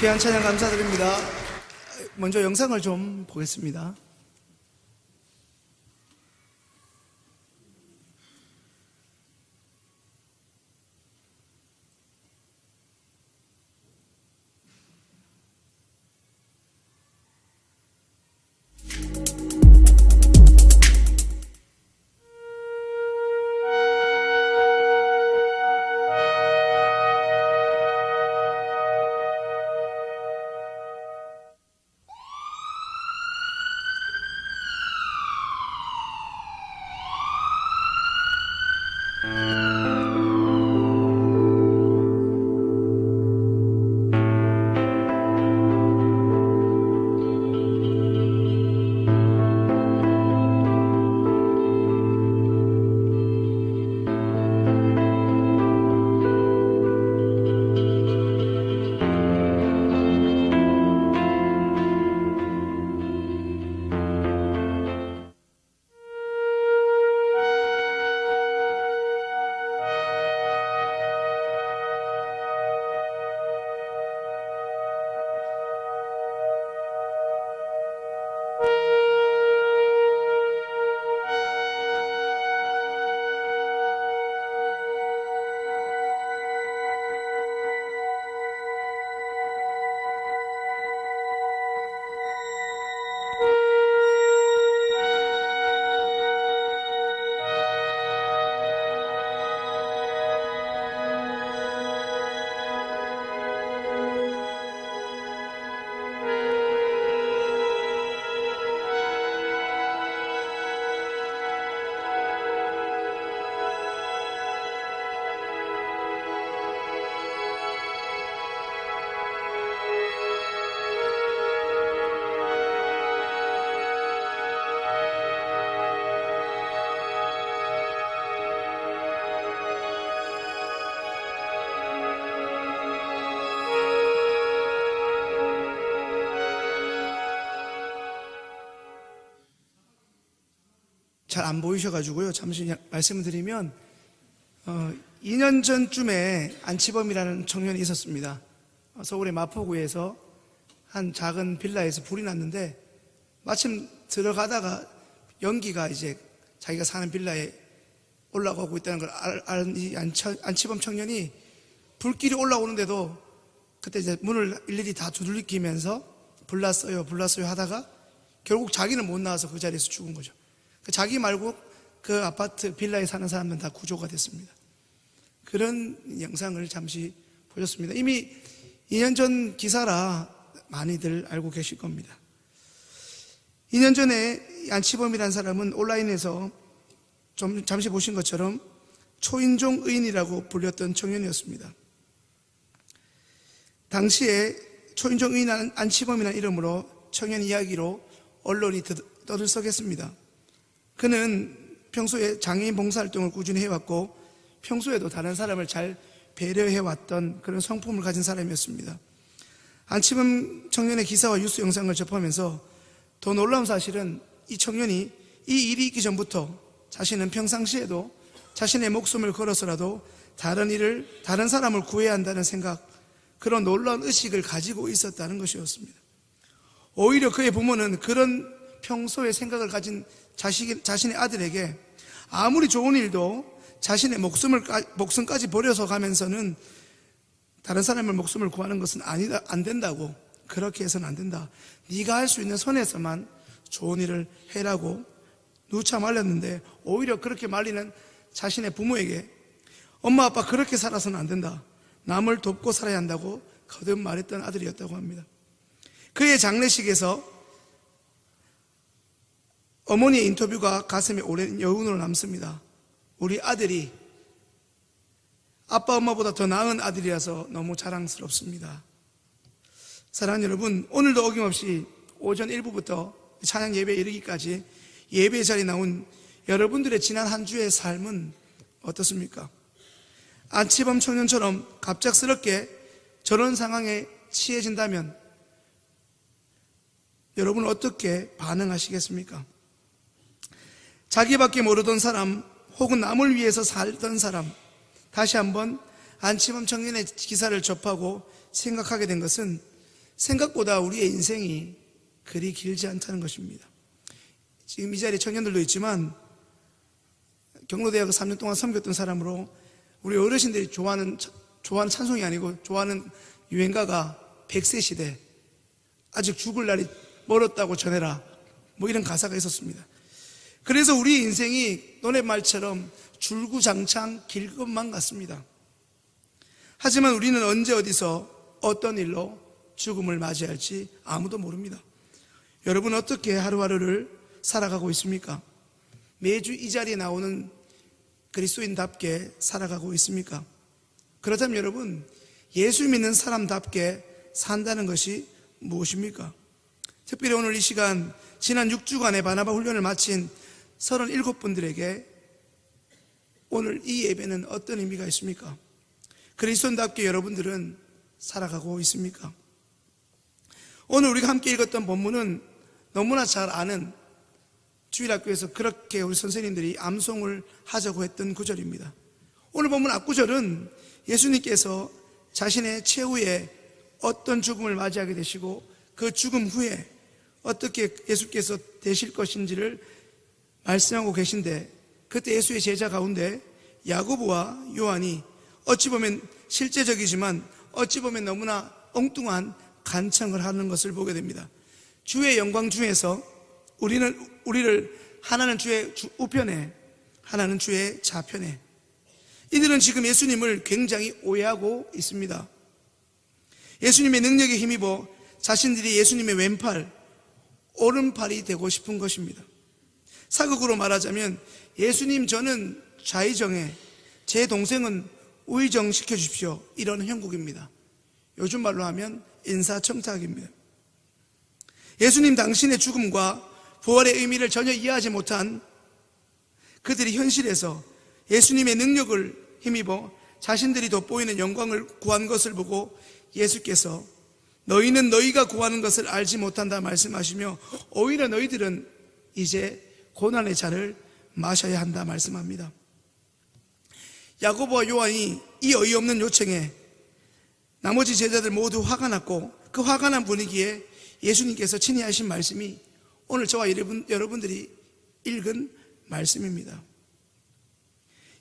귀한 찬양 감사드립니다. 먼저 영상을 좀 보겠습니다. 잘 안 보이셔가지고요. 잠시 말씀을 드리면 2년 전쯤에 안치범이라는 청년이 있었습니다. 서울의 마포구에서 한 작은 빌라에서 불이 났는데 마침 들어가다가 연기가 이제 자기가 사는 빌라에 올라가고 있다는 걸 알 이 안치범 청년이 불길이 올라오는데도 그때 이제 문을 일일이 다 두들기면서 불났어요 하다가 결국 자기는 못 나와서 그 자리에서 죽은 거죠. 자기 말고 그 아파트 빌라에 사는 사람은 다 구조가 됐습니다. 그런 영상을 잠시 보셨습니다. 이미 2년 전 기사라 많이들 알고 계실 겁니다. 2년 전에 안치범이라는 사람은 온라인에서 좀 잠시 보신 것처럼 초인종 의인이라고 불렸던 청년이었습니다. 당시에 초인종 의인 안치범이라는 이름으로 청년 이야기로 언론이 떠들썩했습니다. 그는 평소에 장애인 봉사활동을 꾸준히 해왔고 평소에도 다른 사람을 잘 배려해왔던 그런 성품을 가진 사람이었습니다. 안치범 청년의 기사와 뉴스 영상을 접하면서 더 놀라운 사실은 이 청년이 이 일이 있기 전부터 자신은 평상시에도 자신의 목숨을 걸어서라도 다른 사람을 구해야 한다는 생각, 그런 놀라운 의식을 가지고 있었다는 것이었습니다. 오히려 그의 부모는 그런 평소의 생각을 가진 자신의 아들에게 아무리 좋은 일도 자신의 목숨까지 버려서 가면서는 다른 사람의 목숨을 구하는 것은 안 된다고, 그렇게 해서는 안 된다. 네가 할 수 있는 선에서만 좋은 일을 해라고 누차 말렸는데, 오히려 그렇게 말리는 자신의 부모에게 엄마 아빠 그렇게 살아서는 안 된다, 남을 돕고 살아야 한다고 거듭 말했던 아들이었다고 합니다. 그의 장례식에서 어머니의 인터뷰가 가슴에 오랜 여운으로 남습니다. 우리 아들이 아빠 엄마보다 더 나은 아들이라서 너무 자랑스럽습니다. 사랑하는 여러분, 오늘도 어김없이 오전 1부부터 찬양 예배에 이르기까지 예배 자리에 나온 여러분들의 지난 한 주의 삶은 어떻습니까? 안치범 청년처럼 갑작스럽게 저런 상황에 취해진다면 여러분은 어떻게 반응하시겠습니까? 자기밖에 모르던 사람 혹은 남을 위해서 살던 사람, 다시 한번 안치범 청년의 기사를 접하고 생각하게 된 것은 생각보다 우리의 인생이 그리 길지 않다는 것입니다. 지금 이 자리에 청년들도 있지만 경로대학을 3년 동안 섬겼던 사람으로 우리 어르신들이 좋아하는 찬송이 아니고 좋아하는 유행가가 100세 시대, 아직 죽을 날이 멀었다고 전해라, 뭐 이런 가사가 있었습니다. 그래서 우리 인생이 노랫말처럼 줄구장창 길 것만 같습니다. 하지만 우리는 언제 어디서 어떤 일로 죽음을 맞이할지 아무도 모릅니다. 여러분 어떻게 하루하루를 살아가고 있습니까? 매주 이 자리에 나오는 그리스도인답게 살아가고 있습니까? 그렇다면 여러분, 예수 믿는 사람답게 산다는 것이 무엇입니까? 특별히 오늘 이 시간 지난 6주간의 바나바 훈련을 마친 37분들에게 오늘 이 예배는 어떤 의미가 있습니까? 그리스도인답게 여러분들은 살아가고 있습니까? 오늘 우리가 함께 읽었던 본문은 너무나 잘 아는, 주일학교에서 그렇게 우리 선생님들이 암송을 하자고 했던 구절입니다. 오늘 본문 앞구절은 예수님께서 자신의 최후에 어떤 죽음을 맞이하게 되시고 그 죽음 후에 어떻게 예수께서 되실 것인지를 말씀하고 계신데, 그때 예수의 제자 가운데 야고보와 요한이 어찌 보면 실제적이지만 어찌 보면 너무나 엉뚱한 간청을 하는 것을 보게 됩니다. 주의 영광 중에서 우리를 하나는 주의 우편에, 하나는 주의 좌편에, 이들은 지금 예수님을 굉장히 오해하고 있습니다. 예수님의 능력에 힘입어 자신들이 예수님의 왼팔, 오른팔이 되고 싶은 것입니다. 사극으로 말하자면 예수님 저는 좌의정에, 제 동생은 우의정 시켜주십시오, 이런 형국입니다. 요즘 말로 하면 인사청탁입니다. 예수님 당신의 죽음과 부활의 의미를 전혀 이해하지 못한 그들이 현실에서 예수님의 능력을 힘입어 자신들이 돋보이는 영광을 구한 것을 보고 예수께서 너희는 너희가 구하는 것을 알지 못한다 말씀하시며 오히려 너희들은 이제 고난의 잔을 마셔야 한다 말씀합니다. 야고보와 요한이 이 어이없는 요청에 나머지 제자들 모두 화가 났고, 그 화가 난 분위기에 예수님께서 친히 하신 말씀이 오늘 저와 여러분들이 읽은 말씀입니다.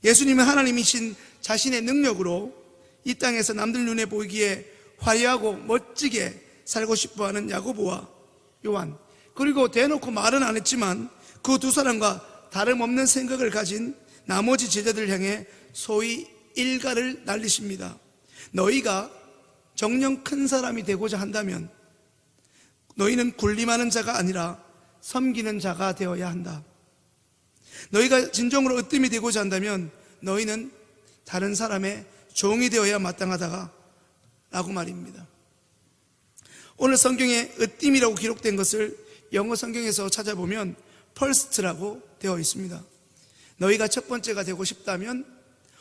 예수님은 하나님이신 자신의 능력으로 이 땅에서 남들 눈에 보이기에 화려하고 멋지게 살고 싶어하는 야고보와 요한, 그리고 대놓고 말은 안 했지만 그 두 사람과 다름없는 생각을 가진 나머지 제자들을 향해 소위 일가를 날리십니다. 너희가 정녕 큰 사람이 되고자 한다면 너희는 군림하는 자가 아니라 섬기는 자가 되어야 한다. 너희가 진정으로 으뜸이 되고자 한다면 너희는 다른 사람의 종이 되어야 마땅하다가 라고 말입니다. 오늘 성경에 으뜸이라고 기록된 것을 영어 성경에서 찾아보면 first라고 되어 있습니다. 너희가 첫 번째가 되고 싶다면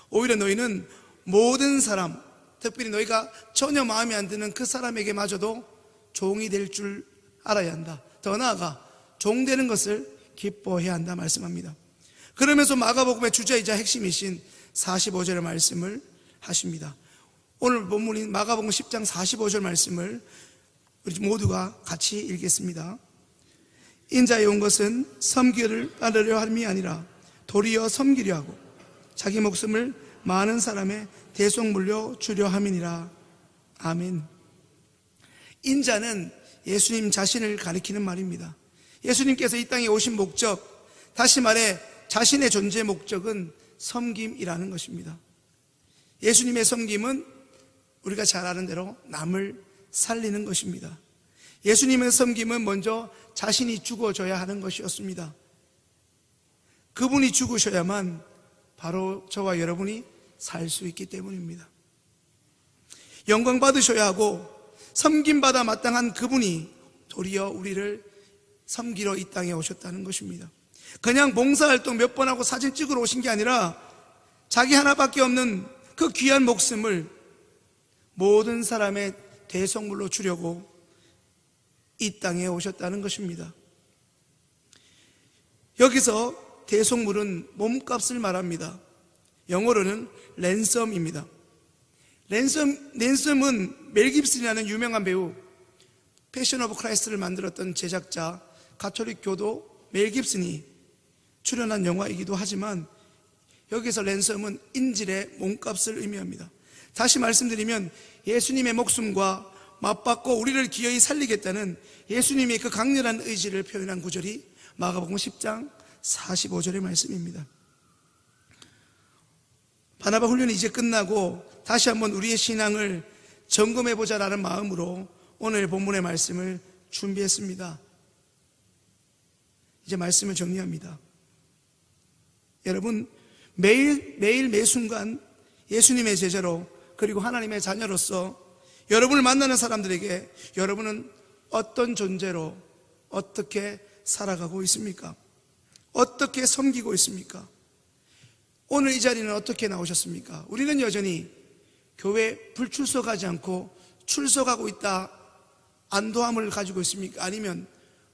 오히려 너희는 모든 사람, 특별히 너희가 전혀 마음에 안 드는 그 사람에게마저도 종이 될 줄 알아야 한다. 더 나아가 종 되는 것을 기뻐해야 한다 말씀합니다. 그러면서 마가복음의 주제이자 핵심이신 45절의 말씀을 하십니다. 오늘 본문인 마가복음 10장 45절 말씀을 우리 모두가 같이 읽겠습니다. 인자에 온 것은 섬기를 따르려 함이 아니라 도리어 섬기려 하고 자기 목숨을 많은 사람의 대속 물려 주려 함이니라. 아멘. 인자는 예수님 자신을 가리키는 말입니다. 예수님께서 이 땅에 오신 목적, 다시 말해 자신의 존재 목적은 섬김이라는 것입니다. 예수님의 섬김은 우리가 잘 아는 대로 남을 살리는 것입니다. 예수님의 섬김은 먼저 자신이 죽어줘야 하는 것이었습니다. 그분이 죽으셔야만 바로 저와 여러분이 살 수 있기 때문입니다. 영광 받으셔야 하고 섬김받아 마땅한 그분이 도리어 우리를 섬기러 이 땅에 오셨다는 것입니다. 그냥 봉사활동 몇 번 하고 사진 찍으러 오신 게 아니라 자기 하나밖에 없는 그 귀한 목숨을 모든 사람의 대속물로 주려고 이 땅에 오셨다는 것입니다. 여기서 대속물은 몸값을 말합니다. 영어로는 랜섬입니다. 랜섬은 멜 깁슨이라는 유명한 배우, 패션 오브 크라이스트를 만들었던 제작자 가톨릭 교도 멜 깁슨이 출연한 영화이기도 하지만 여기서 랜섬은 인질의 몸값을 의미합니다. 다시 말씀드리면 예수님의 목숨과 맞받고 우리를 기어이 살리겠다는 예수님의 그 강렬한 의지를 표현한 구절이 마가복음 10장 45절의 말씀입니다. 바나바 훈련이 이제 끝나고 다시 한번 우리의 신앙을 점검해보자라는 마음으로 오늘 본문의 말씀을 준비했습니다. 이제 말씀을 정리합니다. 여러분, 매일 매 순간 예수님의 제자로 그리고 하나님의 자녀로서 여러분을 만나는 사람들에게 여러분은 어떤 존재로 어떻게 살아가고 있습니까? 어떻게 섬기고 있습니까? 오늘 이 자리는 어떻게 나오셨습니까? 우리는 여전히 교회 불출석하지 않고 출석하고 있다 안도함을 가지고 있습니까? 아니면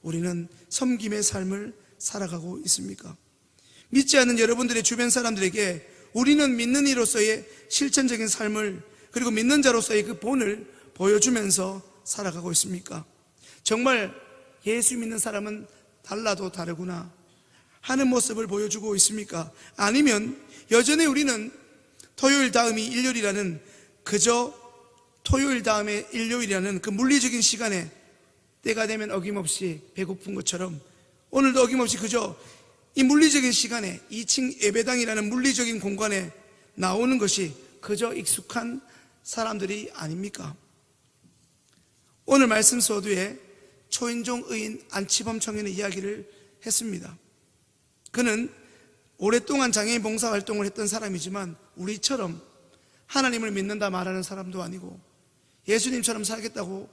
우리는 섬김의 삶을 살아가고 있습니까? 믿지 않는 여러분들의 주변 사람들에게 우리는 믿는 이로서의 실천적인 삶을 그리고 믿는 자로서의 그 본을 보여주면서 살아가고 있습니까? 정말 예수 믿는 사람은 달라도 다르구나 하는 모습을 보여주고 있습니까? 아니면 여전히 우리는 토요일 다음이 일요일이라는 그저 토요일 다음에 일요일이라는 그 물리적인 시간에 때가 되면 어김없이 배고픈 것처럼 오늘도 어김없이 그저 이 물리적인 시간에 2층 예배당이라는 물리적인 공간에 나오는 것이 그저 익숙한 사람들이 아닙니까? 오늘 말씀 서두에 초인종 의인 안치범 청년의 이야기를 했습니다. 그는 오랫동안 장애인 봉사활동을 했던 사람이지만 우리처럼 하나님을 믿는다 말하는 사람도 아니고 예수님처럼 살겠다고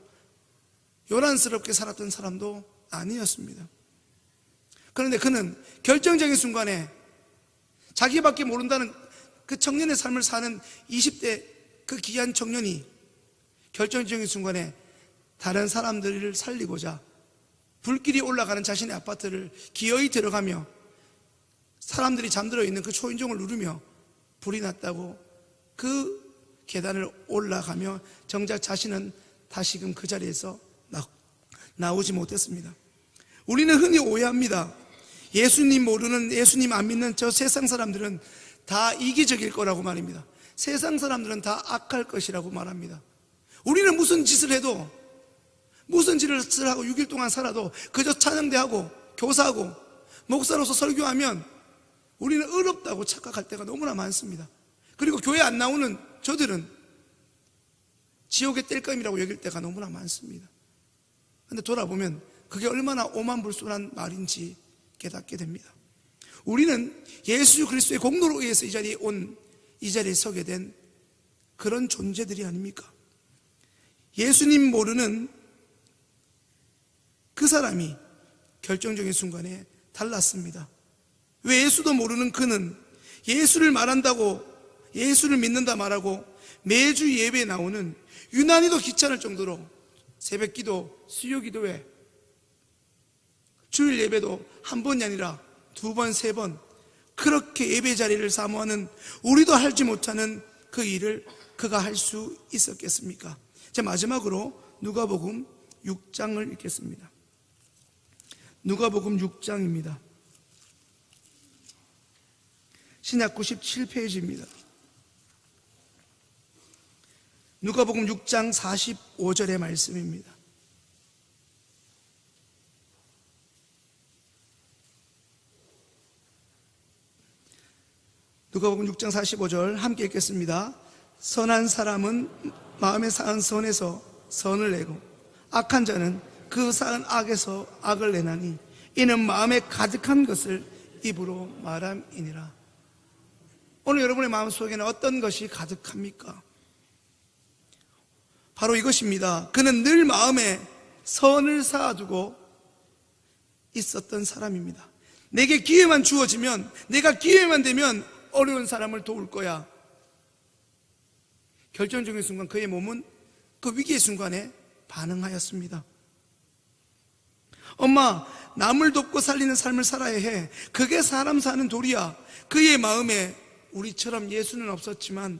요란스럽게 살았던 사람도 아니었습니다. 그런데 그는 결정적인 순간에 자기밖에 모른다는 그 청년의 삶을 사는 20대 그 귀한 청년이 결정적인 순간에 다른 사람들을 살리고자 불길이 올라가는 자신의 아파트를 기어이 들어가며 사람들이 잠들어 있는 그 초인종을 누르며 불이 났다고 그 계단을 올라가며 정작 자신은 다시금 그 자리에서 나오지 못했습니다. 우리는 흔히 오해합니다. 예수님 모르는, 예수님 안 믿는 저 세상 사람들은 다 이기적일 거라고 말입니다. 세상 사람들은 다 악할 것이라고 말합니다. 우리는 무슨 짓을 해도, 무슨 짓을 하고 6일 동안 살아도 그저 찬양대하고 교사하고 목사로서 설교하면 우리는 의롭다고 착각할 때가 너무나 많습니다. 그리고 교회 안 나오는 저들은 지옥의 땔감이라고 여길 때가 너무나 많습니다. 그런데 돌아보면 그게 얼마나 오만불순한 말인지 깨닫게 됩니다. 우리는 예수 그리스도의 공로로 의해서 이 자리에 서게 된 그런 존재들이 아닙니까? 예수님 모르는 그 사람이 결정적인 순간에 달랐습니다. 왜 예수도 모르는 그는 예수를 말한다고, 예수를 믿는다 말하고 매주 예배에 나오는 유난히도 귀찮을 정도로 새벽기도, 수요기도회, 주일 예배도 한 번이 아니라 두 번, 세 번 그렇게 예배 자리를 사모하는 우리도 하지 못하는 그 일을 그가 할 수 있었겠습니까? 자, 마지막으로 누가복음 6장을 읽겠습니다. 누가복음 6장입니다. 신약 97페이지입니다. 누가복음 6장 45절의 말씀입니다. 누가복음 6장 45절 함께 읽겠습니다. 선한 사람은 마음에 쌓은 선에서 선을 내고 악한 자는 그 쌓은 악에서 악을 내나니 이는 마음에 가득한 것을 입으로 말함이니라. 오늘 여러분의 마음속에는 어떤 것이 가득합니까? 바로 이것입니다. 그는 늘 마음에 선을 쌓아두고 있었던 사람입니다. 내게 기회만 주어지면, 내가 기회만 되면 어려운 사람을 도울 거야. 결정적인 순간 그의 몸은 그 위기의 순간에 반응하였습니다. 엄마, 남을 돕고 살리는 삶을 살아야 해. 그게 사람 사는 도리야. 그의 마음에 우리처럼 예수는 없었지만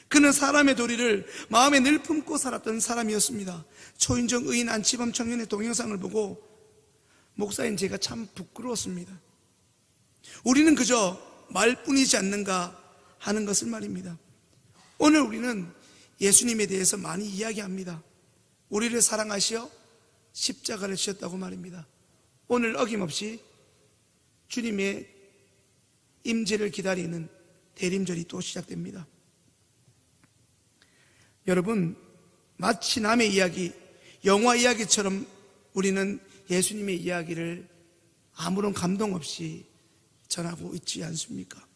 그는 사람의 도리를 마음에 늘 품고 살았던 사람이었습니다. 초인종 의인 안치범 청년의 동영상을 보고 목사인 제가 참 부끄러웠습니다. 우리는 그저 말뿐이지 않는가 하는 것을 말입니다. 오늘 우리는 예수님에 대해서 많이 이야기합니다. 우리를 사랑하시어 십자가를 지셨다고 말입니다. 오늘 어김없이 주님의 임재를 기다리는 대림절이 또 시작됩니다. 여러분, 마치 남의 이야기, 영화 이야기처럼 우리는 예수님의 이야기를 아무런 감동 없이 전하고 있지 않습니까?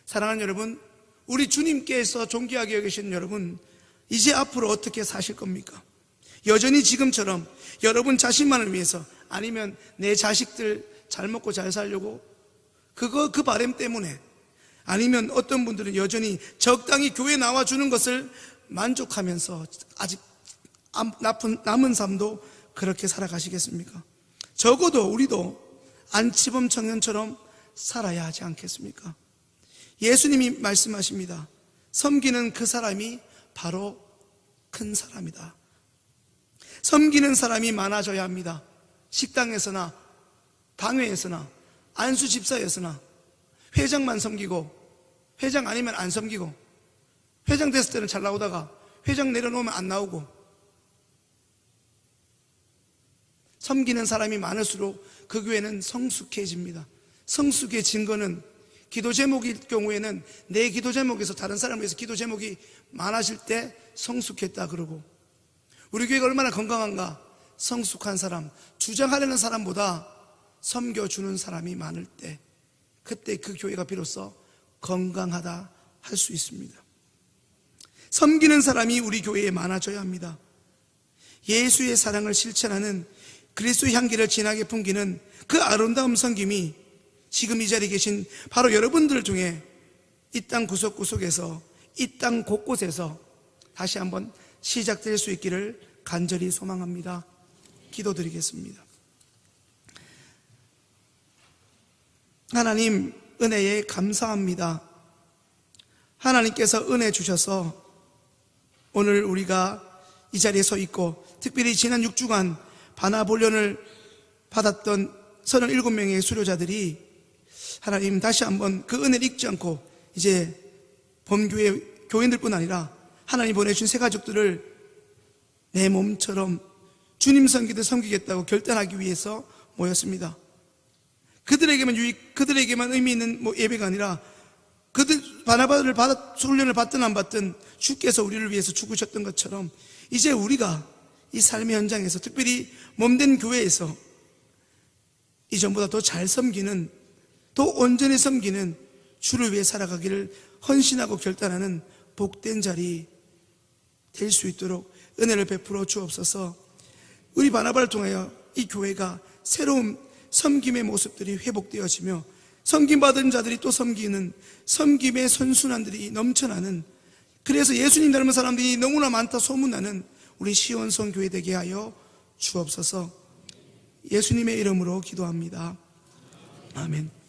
사랑하는 여러분, 우리 주님께서 존귀하게 여기시는 여러분, 이제 앞으로 어떻게 사실 겁니까? 여전히 지금처럼 여러분 자신만을 위해서, 아니면 내 자식들 잘 먹고 잘 살려고 그 바람 때문에, 아니면 어떤 분들은 여전히 적당히 교회 나와주는 것을 만족하면서 아직 남은 삶도 그렇게 살아가시겠습니까? 적어도 우리도 안치범 청년처럼 살아야 하지 않겠습니까? 예수님이 말씀하십니다. 섬기는 그 사람이 바로 큰 사람이다. 섬기는 사람이 많아져야 합니다. 식당에서나 당회에서나 안수 집사에서나 회장만 섬기고, 회장 아니면 안 섬기고, 회장 됐을 때는 잘 나오다가 회장 내려놓으면 안 나오고, 섬기는 사람이 많을수록 그 교회는 성숙해집니다. 성숙의 증거는 기도 제목일 경우에는 내 기도 제목에서 다른 사람을 위해서 기도 제목이 많아질 때 성숙했다 그러고, 우리 교회가 얼마나 건강한가? 성숙한 사람, 주장하려는 사람보다 섬겨주는 사람이 많을 때, 그때 그 교회가 비로소 건강하다 할 수 있습니다. 섬기는 사람이 우리 교회에 많아져야 합니다. 예수의 사랑을 실천하는 그리스도의 향기를 진하게 풍기는 그 아름다운 섬김이 지금 이 자리에 계신 바로 여러분들 중에 이 땅 구석구석에서, 이 땅 곳곳에서 다시 한번 시작될 수 있기를 간절히 소망합니다. 기도드리겠습니다. 하나님, 은혜에 감사합니다. 하나님께서 은혜 주셔서 오늘 우리가 이 자리에 서 있고, 특별히 지난 6주간 바나볼련을 받았던 37명의 수료자들이 하나님 다시 한번 그 은혜를 잊지 않고 이제 본교회 교인들뿐 아니라 하나님 보내주신 새 가족들을 내 몸처럼 주님 섬기듯 섬기겠다고 결단하기 위해서 모였습니다. 그들에게만 의미 있는 예배가 아니라, 그들 바나바를 훈련을 받든 안 받든 주께서 우리를 위해서 죽으셨던 것처럼 이제 우리가 이 삶의 현장에서, 특별히 몸된 교회에서 이전보다 더 잘 섬기는, 더 온전히 섬기는 주를 위해 살아가기를 헌신하고 결단하는 복된 자리 될 수 있도록 은혜를 베풀어 주옵소서. 우리 바나바를 통하여 이 교회가 새로운 섬김의 모습들이 회복되어지며, 섬김받은 자들이 또 섬기는 섬김의 선순환들이 넘쳐나는, 그래서 예수님 닮은 사람들이 너무나 많다 소문나는 우리 시온성 교회 되게 하여 주옵소서. 예수님의 이름으로 기도합니다. 아멘.